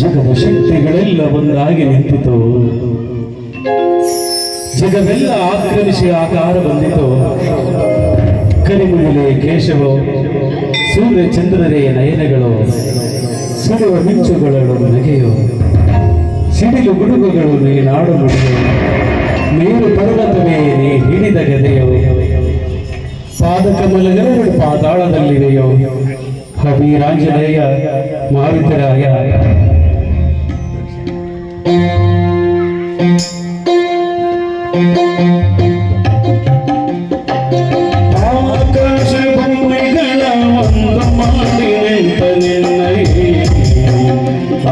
ಜಗದ ಶಕ್ತಿಗಳೆಲ್ಲ ಒಂದಾಗಿ ನಿಂತಿತು. ಜಗವೆಲ್ಲ ಆಕ್ರಮಿಸಿ ಆಕಾರ ಬಂದಿತು. ಕರಿಮುಗಿಲೆ ಕೇಶವು, ಸೂರ್ಯ ಚಂದ್ರರೇ ನಯನಗಳು, ಸುಡುವ ಮಿಂಚುಗಳು ನಗೆಯು, ಸಿಡಿಲು ಗುಡುಗುಗಳು ನೀ ನಾಡು ನುಡಿಯು, ಮೇರು ಪರ್ವತವೇ ನೀ ಹಿಡಿದ ಗದೆಯು, ಪಾದಕಮಲಗಳೆರಡು ಪಾತಾಳದಲ್ಲಿವೆಯೋ, ಹಬೀರಾಂಜನೇಯ ಮಾರುತರಾಯ. ಆಕಾಶ ಭೂಮಿಗಳ ಒಂದು ಮಾಡಿ ನಿಂತ ನಿನ್ನೈ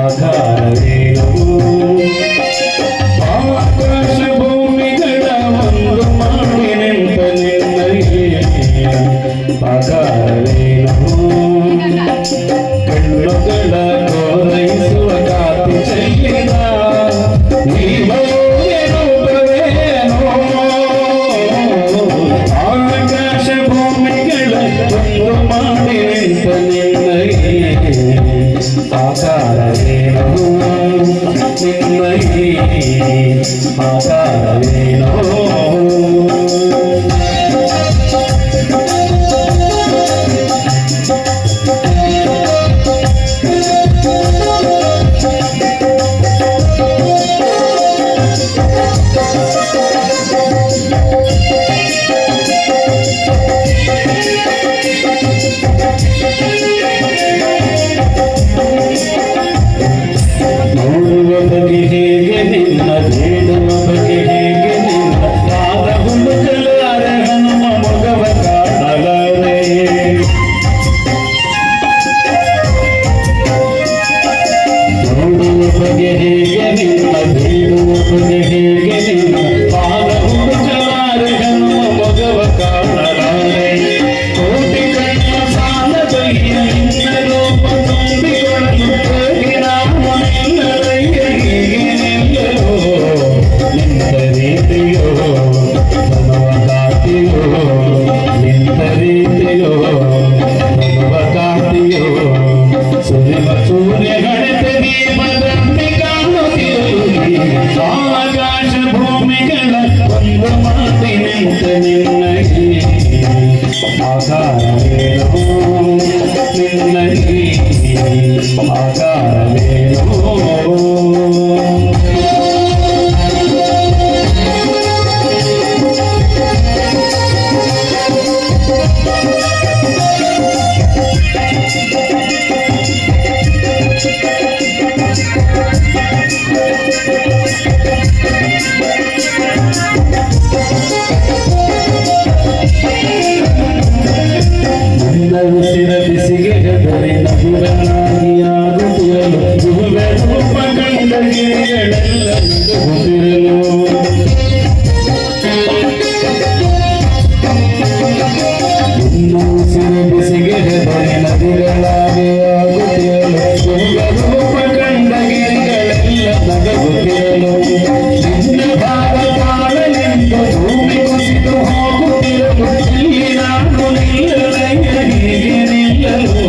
ಆಕಾರವೇನು, ಆಕಾಶ ಭೂಮಿಗಳ ಒಂದು ಮಾಡಿ ನಿಂತ ನಿನ್ನೈ ಆಕಾರವೇನು, ಕಣ್ಣುಗಳ ಕೋರೈಸುವ ಕಾತಿ ಚೆಲ್ಲಿದ ನೀವೇನು ಆಕಾಶ ಭೂಮಿಗಳ ಒಂದು ಮಾಡಿ ನಿಂತ ನಿನ್ನೈ ಆಕಾರವೇನು, ನಿನ್ನೈ ಆಕಾರವೇನು. ನೋಡುವ ಬಗೆ ಹೇಗೆ ನಿನ್ನ, ಬೇಡುವ ಬಗೆ ಹೇಗೆ ನಿನ್ನ, ಪಾದ ಹುಡುಕಲಾರೆ ಹನುಮ ಮೊಗವ ಕಾಣಲಾರೆ. ನೋಡುವ ಬಗೆ ಹೇಗೆ ನಿನ್ನ, ಬೇಡುವ ಬಗೆ ಹೇಗೆ ನಿನ್ನ, ಪಾದ ಹುಡುಕಲಾರೆ ಹನುಮ ಮೊಗವ ಕಾಣಲಾರೆ. ಕೋಟಿ ಕಣ್ಣ ಸಾಲದಯ್ಯ ನಿನ್ನ ರೂಪ ತುಂಬಿಕೊಳ್ಳಲು ನಿಂತ ರೀತಿಯೋ ಮನವಗಾತಿಯೋ, ನಿಂತ ರೀತಿಯೋ ಮನವಗಾತಿಯೋ, ಸುರಿವ ಸೂರ್ಯ ಗಣತೆ ದೀಪದಂತೆ ಕಾಣುತ್ತಿರುವುದು. ಆಕಾಶ ಭೂಮಿಗಳ ಒಂದು ಮಾತಿ ನಿಂತ ನಿನ್ನೈ ಆಕಾರವೇನು, ನಿನ್ನೈ ಆಕಾರವೇನು. ನಿನ್ನ ಉಸಿರ ಬಿಸಿಗೆ ಹೆದರಿ ನಗುವನಾಗಿಯಾಗುತ್ತಿರಲು, ದಿವ್ಯ ರೂಪ ಕಂಡ ಗಿರಿಗಳೆಲ್ಲ ನಗುತ್ತಿರಲು. ನಿನ್ನ ಉಸಿರ ಬಿಸಿಗೆ ಹೆದರಿ ನದಿಗಳಾಗಿ ಆಗುತ್ತಿರಲು, ದಿವ್ಯ ರೂಪ ಕಂಡ ಗಿರಿಗಳೆಲ್ಲ ನಗುತ್ತಿರಲು. ನಿನ್ನ ಭಾವ ತಾಳ ನಿಂತು ಭೂಮಿ ಕುಸಿದು ಹೋಗುತ್ತಿರಲು, ಇಲ್ಲಿ ನಾನು ನಿಲ್ಲಲಯ್ಯ ಹೀಗೆ ನಿಲ್ಲಲು.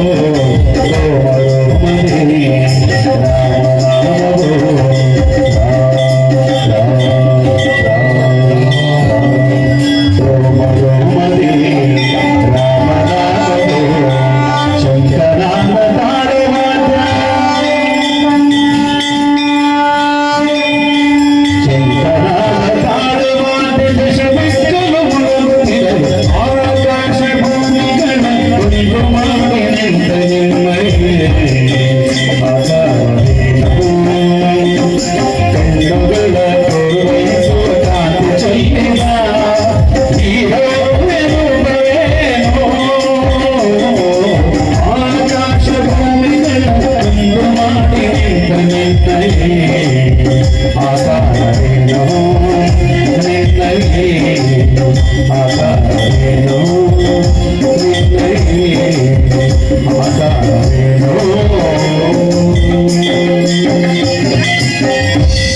ಆಕಾರವೇನು,